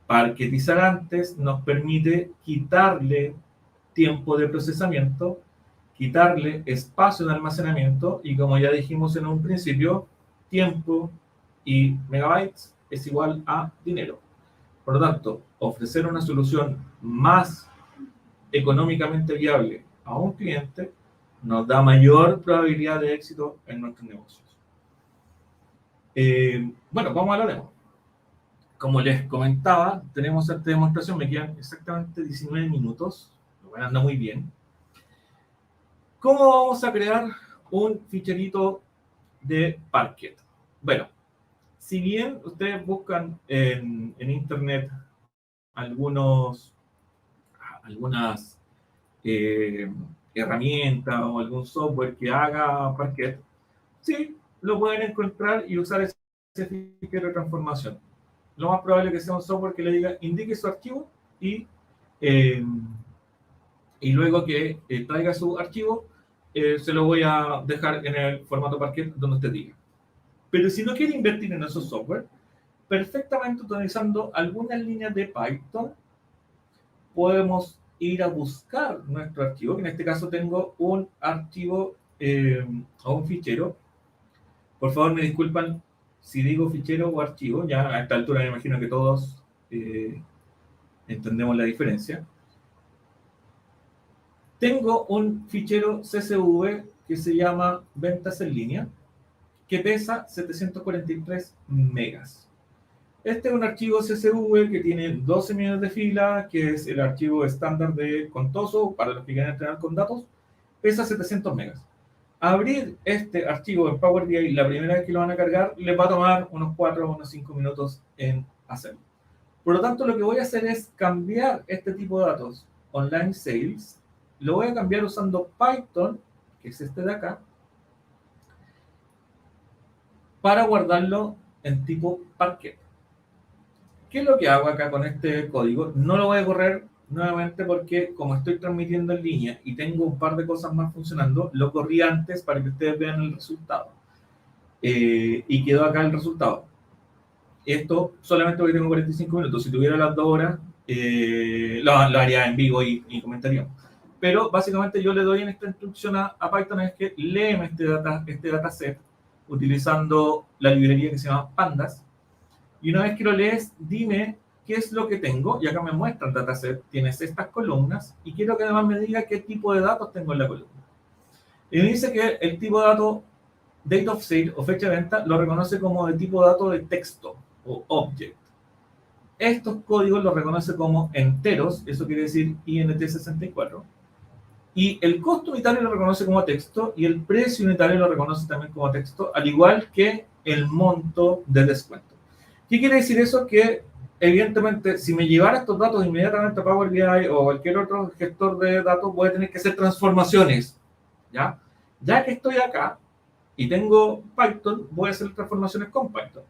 S4: paquetizar antes nos permite quitarle tiempo de procesamiento, quitarle espacio de almacenamiento y, como ya dijimos en un principio, tiempo y megabytes es igual a dinero. Por lo tanto, ofrecer una solución más económicamente viable a un cliente nos da mayor probabilidad de éxito en nuestros negocios. Bueno, vamos a la demo. Como les comentaba, tenemos esta demostración, me quedan exactamente 19 minutos, lo van a andar muy bien. ¿Cómo vamos a crear un ficherito de Parquet? Bueno, si bien ustedes buscan en internet algunas herramientas o algún software que haga Parquet, sí, lo pueden encontrar y usar ese fichero de transformación. Lo más probable es que sea un software que le diga indique su archivo y luego que traiga su archivo, se lo voy a dejar en el formato Parquet donde usted diga. Pero si no quiere invertir en esos software, perfectamente utilizando algunas líneas de Python, podemos ir a buscar nuestro archivo, que en este caso tengo un archivo o un fichero. Por favor, me disculpan si digo fichero o archivo, ya a esta altura me imagino que todos entendemos la diferencia. Tengo un fichero CSV que se llama ventas en línea, que pesa 743 megas. Este es un archivo CSV que tiene 12 millones de filas, que es el archivo estándar de Contoso, para los que quieran entrenar con datos, pesa 700 megas. Abrir este archivo en Power BI la primera vez que lo van a cargar, les va a tomar unos 4 o unos 5 minutos en hacerlo. Por lo tanto, lo que voy a hacer es cambiar este tipo de datos, Online Sales, lo voy a cambiar usando Python, que es este de acá, para guardarlo en tipo Parquet. ¿Qué es lo que hago acá con este código? No lo voy a correr nuevamente porque como estoy transmitiendo en línea y tengo un par de cosas más funcionando, lo corrí antes para que ustedes vean el resultado. Y quedó acá el resultado. Esto solamente porque tengo 45 minutos. Si tuviera las 2 horas, lo haría en vivo y comentaríamos. Pero básicamente yo le doy en esta instrucción a Python es que léeme este dataset utilizando la librería que se llama Pandas. Y una vez que lo lees, dime qué es lo que tengo. Y acá me muestra el dataset. Tienes estas columnas. Y quiero que además me diga qué tipo de datos tengo en la columna. Y me dice que el tipo de dato, date of sale o fecha de venta, lo reconoce como de tipo de dato de texto o object. Estos códigos los reconoce como enteros. Eso quiere decir INT64. Y el costo unitario lo reconoce como texto. Y el precio unitario lo reconoce también como texto. Al igual que el monto de descuento. ¿Qué quiere decir eso? Que evidentemente si me llevara estos datos inmediatamente a Power BI o cualquier otro gestor de datos, voy a tener que hacer transformaciones. ¿Ya? Ya que estoy acá y tengo Python, voy a hacer transformaciones con Python.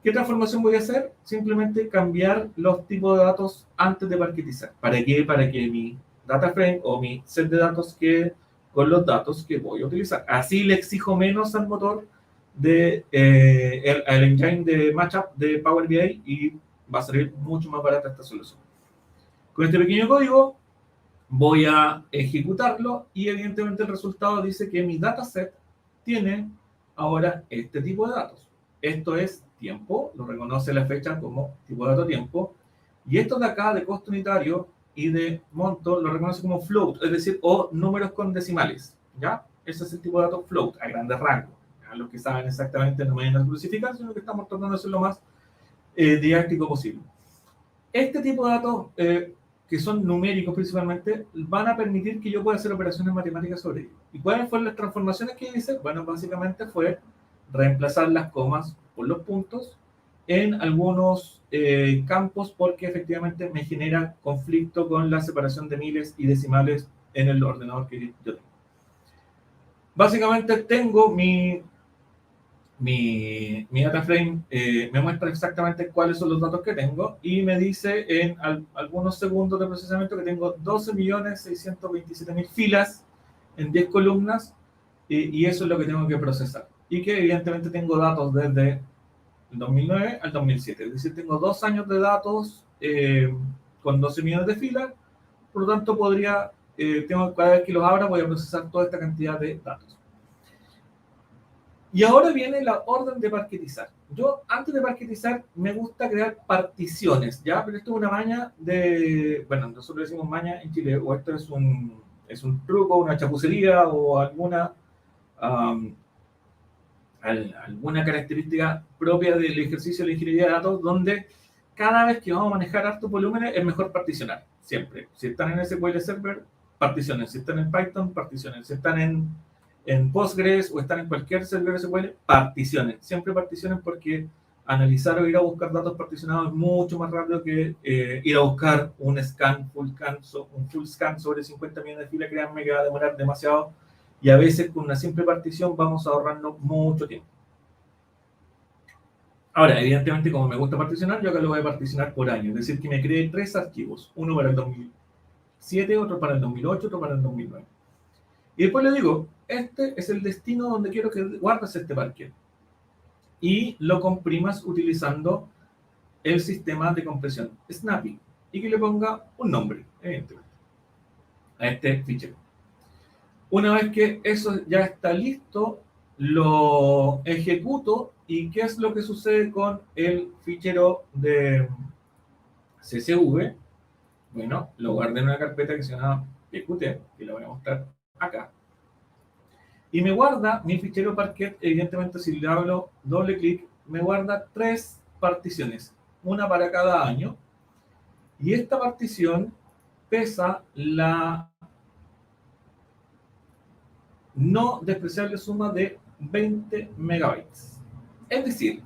S4: ¿Qué transformación voy a hacer? Simplemente cambiar los tipos de datos antes de parquetizar. ¿Para qué? Para que mi data frame o mi set de datos quede con los datos que voy a utilizar. Así le exijo menos al motor el engine de matchup de Power BI y va a salir mucho más barata esta solución. Con este pequeño código voy a ejecutarlo y evidentemente el resultado dice que mi dataset tiene ahora este tipo de datos. Esto es tiempo, lo reconoce la fecha como tipo de dato tiempo, y esto de acá de costo unitario y de monto lo reconoce como float, es decir, o números con decimales, ¿ya? Ese es el tipo de dato float, a grandes rangos. Los que saben exactamente no me vayan a crucificar, sino que estamos tratando de ser lo más didáctico posible. Este tipo de datos, que son numéricos principalmente, van a permitir que yo pueda hacer operaciones matemáticas sobre ellos. ¿Y cuáles fueron las transformaciones que hice? Bueno, básicamente fue reemplazar las comas por los puntos en algunos campos porque efectivamente me genera conflicto con la separación de miles y decimales en el ordenador que yo tengo. Básicamente tengo mi data frame, me muestra exactamente cuáles son los datos que tengo y me dice en algunos segundos de procesamiento que tengo 12.627.000 filas en 10 columnas y eso es lo que tengo que procesar. Y que evidentemente tengo datos desde el 2009 al 2007. Es decir, tengo 2 años de datos con 12 millones de filas. Por lo tanto, cada vez que los abra voy a procesar toda esta cantidad de datos. Y ahora viene la orden de parquetizar. Yo, antes de parquetizar, me gusta crear particiones, ¿ya? Pero esto es una maña bueno, nosotros decimos maña en Chile, o esto es un truco, una chapucería, o alguna característica propia del ejercicio de la ingeniería de datos, donde cada vez que vamos a manejar hartos volúmenes es mejor particionar, siempre. Si están en SQL Server, particiones. Si están en Python, particiones. Si están en Postgres o están en cualquier server SQL, particiones. Siempre particiones porque analizar o ir a buscar datos particionados es mucho más rápido que ir a buscar un full scan sobre 50 millones de filas. Créanme que va a demorar demasiado y a veces con una simple partición vamos a ahorrarnos mucho tiempo. Ahora, evidentemente, como me gusta particionar, yo acá lo voy a particionar por año. Es decir, que me cree 3 archivos. Uno para el 2007, otro para el 2008, otro para el 2009. Y después le digo, este es el destino donde quiero que guardes este parquet. Y lo comprimas utilizando el sistema de compresión Snappy. Y que le ponga un nombre, evidentemente, a este fichero. Una vez que eso ya está listo, lo ejecuto. ¿Y qué es lo que sucede con el fichero de CSV? Bueno, lo guardé en una carpeta que se llama PQT, que lo voy a mostrar acá. Y me guarda mi fichero Parquet. Evidentemente, si le hago doble clic, me guarda 3 particiones, una para cada año. Y esta partición pesa la no despreciable suma de 20 megabytes. Es decir,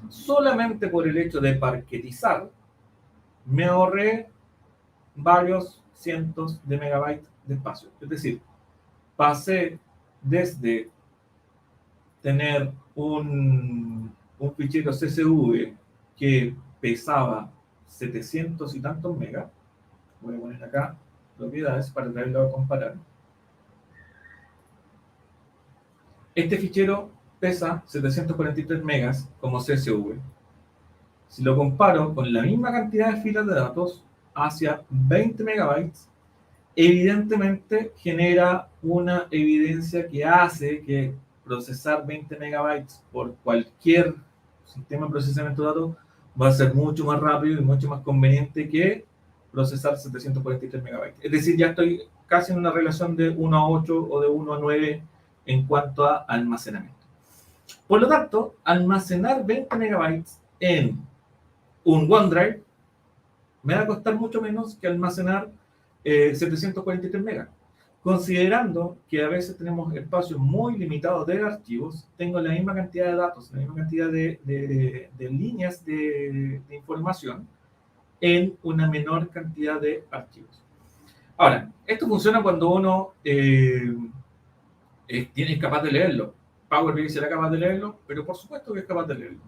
S4: solamente por el hecho de parquetizar, me ahorré varios cientos de megabytes de espacio. Es decir, pasé desde tener un fichero CSV que pesaba 700 y tantos megas. Voy a poner acá propiedades para traerlo a comparar. Este fichero pesa 743 megas como CSV. Si lo comparo con la misma cantidad de filas de datos hacia 20 megabytes, evidentemente genera una evidencia que hace que procesar 20 megabytes por cualquier sistema de procesamiento de datos va a ser mucho más rápido y mucho más conveniente que procesar 743 megabytes. Es decir, ya estoy casi en una relación de 1 a 8 o de 1 a 9 en cuanto a almacenamiento. Por lo tanto, almacenar 20 megabytes en un OneDrive me va a costar mucho menos que almacenar 743 megas. Considerando que a veces tenemos espacios muy limitados de archivos, tengo la misma cantidad de datos, la misma cantidad de líneas de información en una menor cantidad de archivos. Ahora, esto funciona cuando uno es capaz de leerlo. Power BI será capaz de leerlo, pero por supuesto que es capaz de leerlo.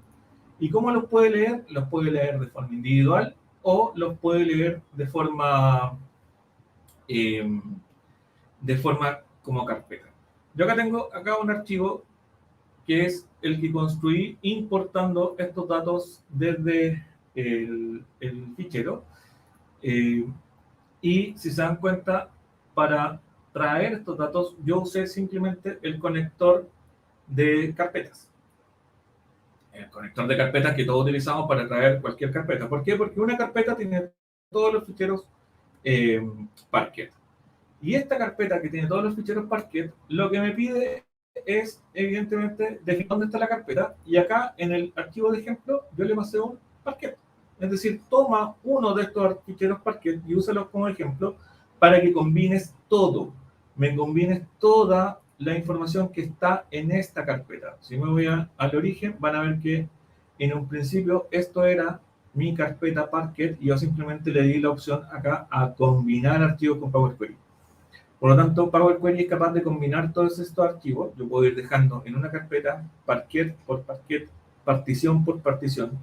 S4: ¿Y cómo los puede leer? Los puede leer de forma individual o los puede leer de forma como carpeta. Yo acá tengo un archivo que es el que construí importando estos datos desde el fichero. Y si se dan cuenta, para traer estos datos, yo usé simplemente el conector de carpetas. El conector de carpetas que todos utilizamos para traer cualquier carpeta. ¿Por qué? Porque una carpeta tiene todos los ficheros Parquet. Y esta carpeta que tiene todos los ficheros Parquet, lo que me pide es, evidentemente, definir dónde está la carpeta. Y acá, en el archivo de ejemplo, yo le pasé un Parquet. Es decir, toma uno de estos ficheros Parquet y úsalos como ejemplo para que combines todo. Me combines toda la información que está en esta carpeta. Si me voy al origen, van a ver que en un principio esto era mi carpeta Parquet y yo simplemente le di la opción acá a combinar archivos con Power Query. Por lo tanto, Power Query es capaz de combinar todos estos archivos. Yo puedo ir dejando en una carpeta Parquet por Parquet, partición por partición,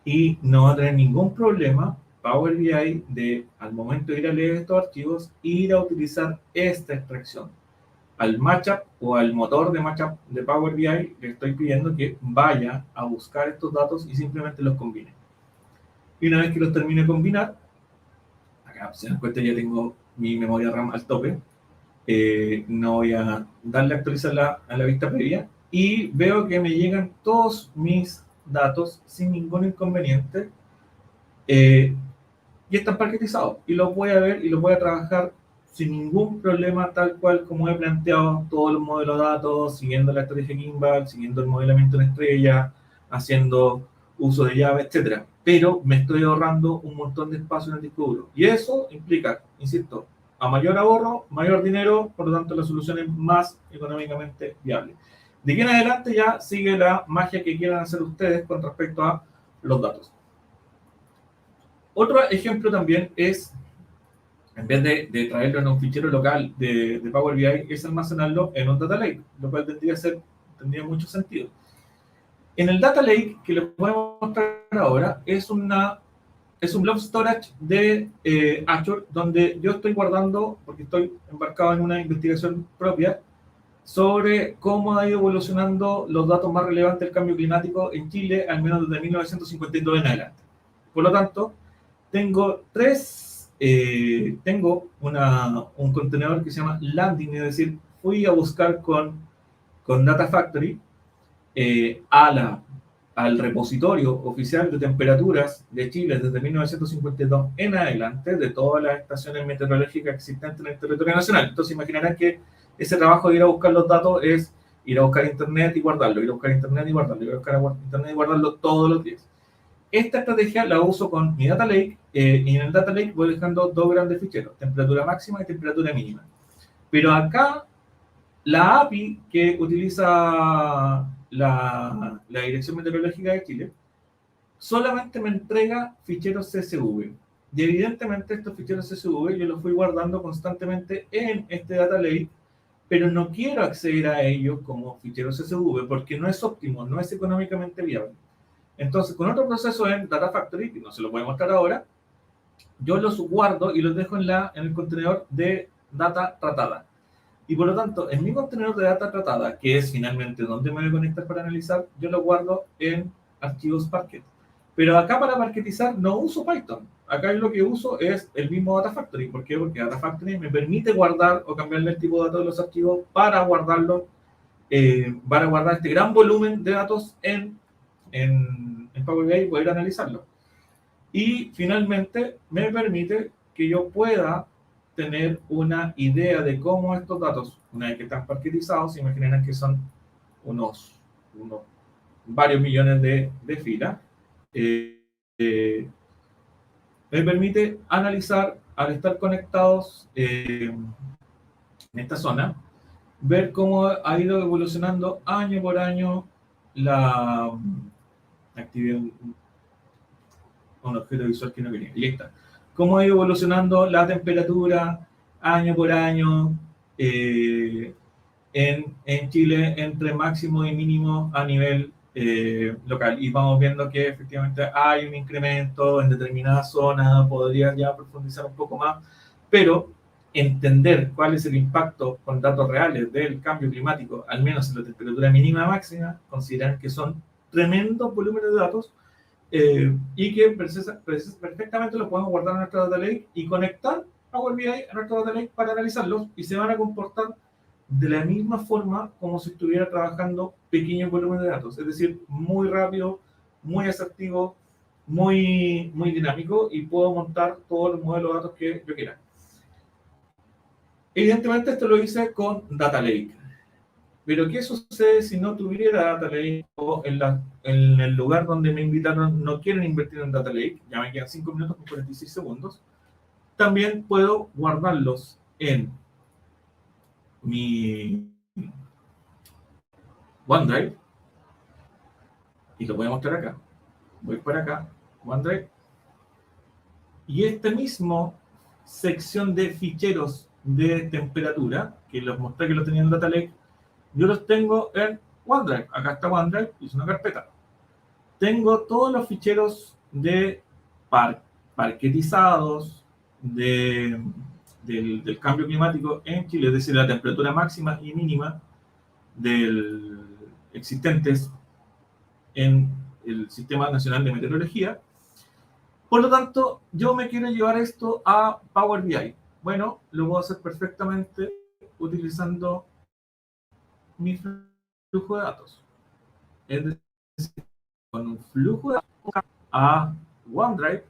S4: y no va a tener ningún problema Power BI de, al momento de ir a leer estos archivos, ir a utilizar esta extracción. Al matchup o al motor de matchup de Power BI le estoy pidiendo que vaya a buscar estos datos y simplemente los combine. Y una vez que los termine de combinar, acá se dan cuenta ya tengo mi memoria RAM al tope, no voy a darle a actualizar a la vista previa y veo que me llegan todos mis datos sin ningún inconveniente y están paquetizados y los voy a ver y los voy a trabajar sin ningún problema, tal cual como he planteado todos los modelos de datos, siguiendo la estrategia Kimball, siguiendo el modelamiento en estrella, haciendo uso de llave, etc. Pero me estoy ahorrando un montón de espacio en el disco duro. Y eso implica, insisto, a mayor ahorro, mayor dinero, por lo tanto la solución es más económicamente viable. De aquí en adelante ya sigue la magia que quieran hacer ustedes con respecto a los datos. Otro ejemplo también es, en vez de traerlo en un fichero local de Power BI, es almacenarlo en un Data Lake, lo cual tendría mucho sentido. En el Data Lake, que les voy a mostrar ahora, es un blob storage de Azure, donde yo estoy guardando, porque estoy embarcado en una investigación propia, sobre cómo ha ido evolucionando los datos más relevantes del cambio climático en Chile, al menos desde 1952 en adelante. Por lo tanto, tengo un contenedor que se llama Landing, es decir, fui a buscar con Data Factory al repositorio oficial de temperaturas de Chile desde 1952 en adelante, de todas las estaciones meteorológicas existentes en el territorio nacional. Entonces imaginarán que ese trabajo de ir a buscar los datos es ir a buscar internet y guardarlo, ir a buscar internet y guardarlo, ir a buscar internet y guardarlo todos los días. Esta estrategia la uso con mi Data Lake y en el Data Lake voy dejando dos grandes ficheros, temperatura máxima y temperatura mínima. Pero acá la API que utiliza la Dirección Meteorológica de Chile solamente me entrega ficheros CSV. Y evidentemente estos ficheros CSV yo los fui guardando constantemente en este Data Lake, pero no quiero acceder a ellos como ficheros CSV porque no es óptimo, no es económicamente viable. Entonces, con otro proceso en Data Factory, que no se lo voy a mostrar ahora, yo los guardo y los dejo en el contenedor de data tratada. Y por lo tanto, en mi contenedor de data tratada, que es finalmente donde me voy a conectar para analizar, yo lo guardo en archivos Parquet. Pero acá para parquetizar no uso Python. Acá lo que uso es el mismo Data Factory. ¿Por qué? Porque Data Factory me permite guardar o cambiarle el tipo de datos de los archivos para guardar este gran volumen de datos en Power BI y poder analizarlo. Y finalmente me permite que yo pueda tener una idea de cómo estos datos, una vez que están parquetizados, imaginan que son unos varios millones de filas, me permite analizar, al estar conectados en esta zona, ver cómo ha ido evolucionando año por año la actividad, un objeto visual que no quería, y está. Cómo ha ido evolucionando la temperatura año por año en Chile entre máximo y mínimo a nivel local. Y vamos viendo que efectivamente hay un incremento en determinadas zonas, podría ya profundizar un poco más, pero entender cuál es el impacto con datos reales del cambio climático, al menos en la temperatura mínima y máxima, consideran que son tremendos volúmenes de datos y que perfectamente los podemos guardar en nuestra Data Lake y conectar Power BI a nuestra Data Lake para analizarlos y se van a comportar de la misma forma como si estuviera trabajando pequeños volúmenes de datos, es decir, muy rápido, muy asertivo, muy dinámico y puedo montar todos los modelos de datos que yo quiera. Evidentemente esto lo hice con Data Lake. Pero ¿qué sucede si no tuviera Data Lake o en el lugar donde me invitaron no quieren invertir en Data Lake? Ya me quedan 5 minutos con 46 segundos. También puedo guardarlos en mi OneDrive. Y lo voy a mostrar acá. Voy para acá, OneDrive. Y esta misma sección de ficheros de temperatura, que los mostré que lo tenía en Data Lake, yo los tengo en OneDrive. Acá está OneDrive, es una carpeta. Tengo todos los ficheros de parquetizados del cambio climático en Chile, es decir, la temperatura máxima y mínima existentes en el Sistema Nacional de Meteorología. Por lo tanto, yo me quiero llevar esto a Power BI. Bueno, lo puedo hacer perfectamente utilizando mi flujo de datos. Es decir, con un flujo de datos a OneDrive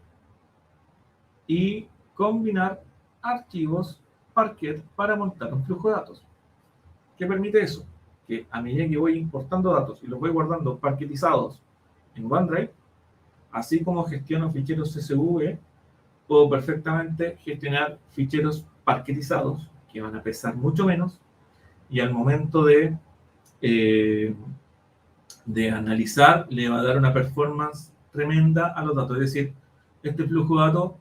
S4: y combinar archivos Parquet para montar un flujo de datos. ¿Qué permite eso? Que a medida que voy importando datos y los voy guardando parquetizados en OneDrive, así como gestiono ficheros CSV, puedo perfectamente gestionar ficheros parquetizados que van a pesar mucho menos y al momento de analizar le va a dar una performance tremenda a los datos. Es decir, este flujo de datos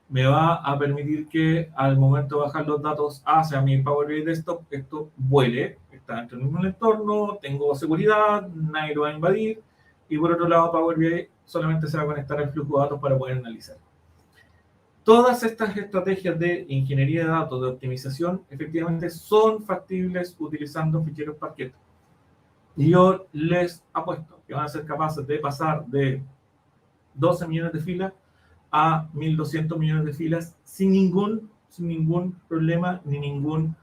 S4: me va a permitir que al momento de bajar los datos hacia mi Power BI Desktop, esto vuele, está dentro del mismo entorno, tengo seguridad, nadie lo va a invadir, y por otro lado Power BI solamente se va a conectar al flujo de datos para poder analizar. Todas estas estrategias de ingeniería de datos, de optimización, efectivamente son factibles utilizando ficheros Parquet. Y yo les apuesto que van a ser capaces de pasar de 12 millones de filas a 1.200 millones de filas sin ningún problema ni ningún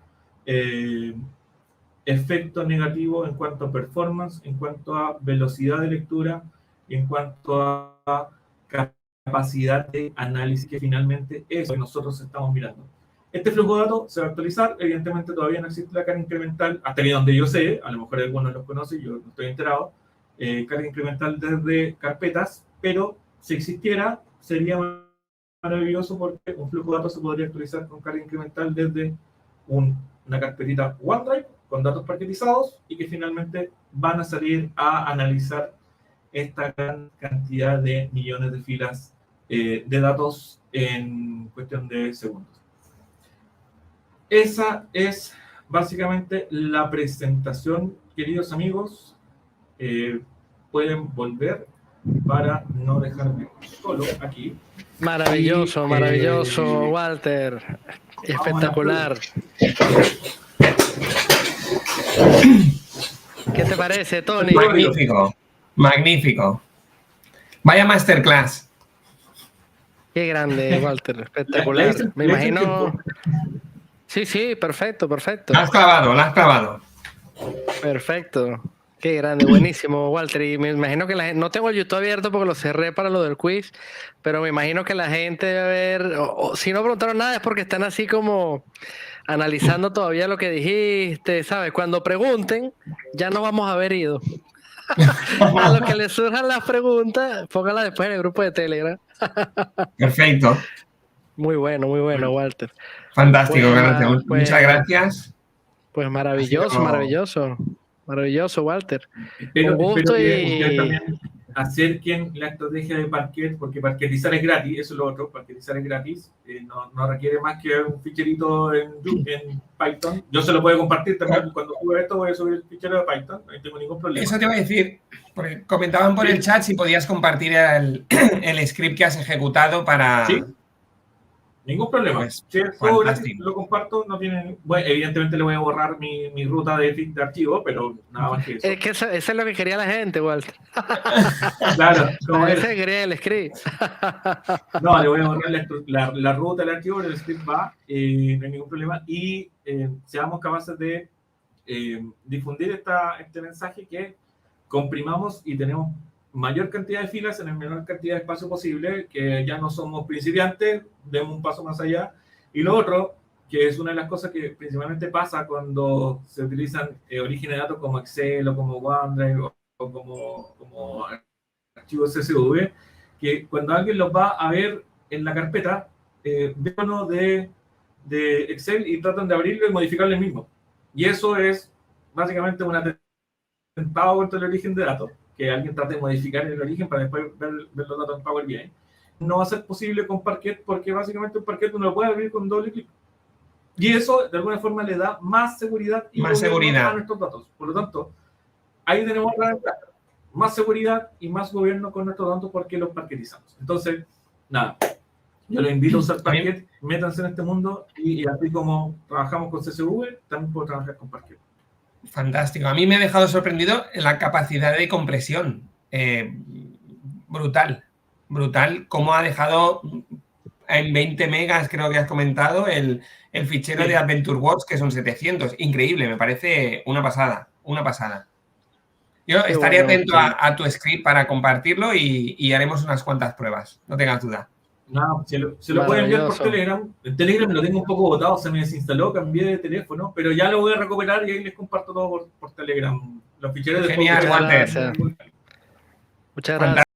S4: efecto negativo en cuanto a performance, en cuanto a velocidad de lectura y en cuanto a capacidad de análisis, que finalmente es lo que nosotros estamos mirando. Este flujo de datos se va a actualizar, evidentemente todavía no existe la carga incremental, hasta ahí donde yo sé, a lo mejor algunos los conocen, yo no estoy enterado, carga incremental desde carpetas, pero si existiera, sería maravilloso porque un flujo de datos se podría actualizar con carga incremental desde una carpetita OneDrive con datos parquetizados y que finalmente van a salir a analizar esta gran cantidad de millones de filas de datos en cuestión de segundos. Esa es básicamente la presentación, queridos amigos. Pueden volver para no dejarme solo aquí.
S2: Maravilloso, maravilloso, Walter. Espectacular. ¿Qué te parece, Tony?
S3: Magnífico, magnífico. Vaya masterclass.
S2: Qué grande, Walter, espectacular. Me imagino... Sí, perfecto.
S3: La has clavado.
S2: Perfecto. Qué grande, buenísimo, Walter. Y me imagino que la gente, no tengo el YouTube abierto porque lo cerré para lo del quiz, pero me imagino que la gente debe ver, o si no preguntaron nada es porque están así como analizando todavía lo que dijiste, ¿sabes? Cuando pregunten, ya nos vamos a haber ido. A los que les surjan las preguntas, pónganlas después en el grupo de Telegram.
S3: Perfecto.
S2: Muy bueno, Walter.
S3: Fantástico,
S2: pues,
S3: muchas gracias.
S2: Pues maravilloso, maravilloso, Walter.
S4: Espero que ustedes también acerquen la estrategia de Parquet, porque parquetizar es gratis, eso es lo otro, parquetizar es gratis, no requiere más que un ficherito en Python. Yo se lo puedo compartir también, cuando suba esto voy a subir el fichero de Python, no tengo ningún problema.
S3: Eso te iba a decir, porque comentaban por el chat si podías compartir el script que has ejecutado para...
S4: ¿Sí? Ningún problema.
S3: Pues,
S4: si lo comparto, no tiene... Bueno, evidentemente le voy a borrar mi ruta de archivo, pero nada más que eso.
S2: Es que eso es lo que quería la gente, Walter.
S4: Claro.
S2: Como ese quería el script.
S4: No, le voy a borrar la ruta del archivo, el script va, no hay ningún problema. Y seamos capaces de difundir este mensaje, que comprimamos y tenemos mayor cantidad de filas en la menor cantidad de espacio posible, que ya no somos principiantes, demos un paso más allá. Y lo otro, que es una de las cosas que principalmente pasa cuando se utilizan orígenes de datos como Excel o como OneDrive o como archivos CSV, que cuando alguien los va a ver en la carpeta, ven uno de Excel y tratan de abrirlo y modificarlo el mismo. Y eso es básicamente un atentado contra el origen de datos, que alguien trate de modificar el origen para después ver los datos en Power BI. No va a ser posible con Parquet, porque básicamente un Parquet uno lo puede abrir con un doble clic. Y eso, de alguna forma, le da más seguridad y más seguridad a nuestros datos. Por lo tanto, ahí tenemos la ventaja. Más seguridad y más gobierno con nuestros datos porque los parquetizamos. Entonces, nada. Yo los invito a usar Parquet, métanse en este mundo y así como trabajamos con CSV, también puedo trabajar con Parquet.
S3: Fantástico. A mí me ha dejado sorprendido la capacidad de compresión. Brutal. Cómo ha dejado en 20 megas, creo que has comentado, el fichero de Adventure Watch, que son 700. Increíble, me parece una pasada. Yo estaré atento a tu script para compartirlo y haremos unas cuantas pruebas. No tengas duda.
S4: No, se lo pueden enviar por Telegram. El Telegram lo tengo un poco botado, se me desinstaló, cambié de teléfono, pero ya lo voy a recuperar y ahí les comparto todo por Telegram. Los ficheros de
S3: Genial,
S2: Walter. Muchas gracias.